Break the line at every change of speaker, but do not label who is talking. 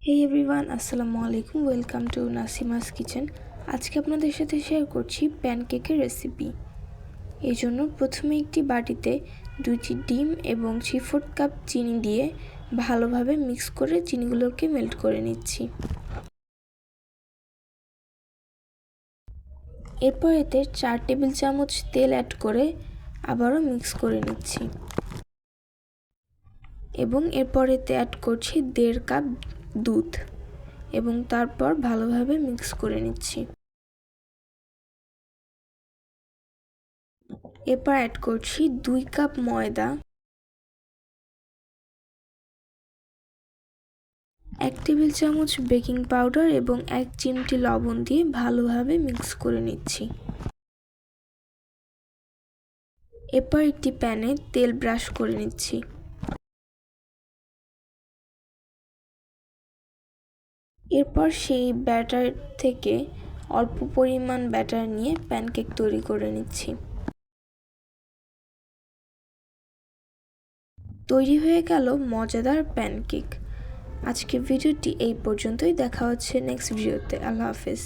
হেই everyone, আসসালামু আলাইকুম। Welcome to Nasima's kitchen. আজকে আপনাদের সাথে শেয়ার করছি প্যানকেকের রেসিপি। এই জন্য প্রথমে একটি বাটিতে 2টি ডিম এবং 3/4 কাপ চিনি দিয়ে ভালোভাবে মিক্স করে চিনিগুলোকে মেল্ট করে নিচ্ছি। এরপর এতে 4 টেবিল চামচ তেল অ্যাড করে আবারও মিক্স করে নিচ্ছি এবং এরপর এতে অ্যাড করছি 1.5 কাপ দুধ এবং তারপর ভালোভাবে মিক্স করে নিচ্ছি। এরপর অ্যাড করছি 2 কাপ ময়দা, 1 টেবিল চামচ বেকিং পাউডার এবং 1 চিমটি লবণ দিয়ে ভালোভাবে মিক্স করে নিচ্ছি। এরপর একটি প্যানে তেল ব্রাশ করে নিচ্ছি। এরপর সেই ব্যাটার থেকে অল্প পরিমাণ ব্যাটার নিয়ে প্যানকেক তৈরি করে নিচ্ছি। তৈরি হয়ে গেল মজাদার প্যানকেক। আজকের ভিডিওটি এই পর্যন্তই। দেখা হচ্ছে নেক্সট ভিডিওতে। আল্লাহ হাফেজ।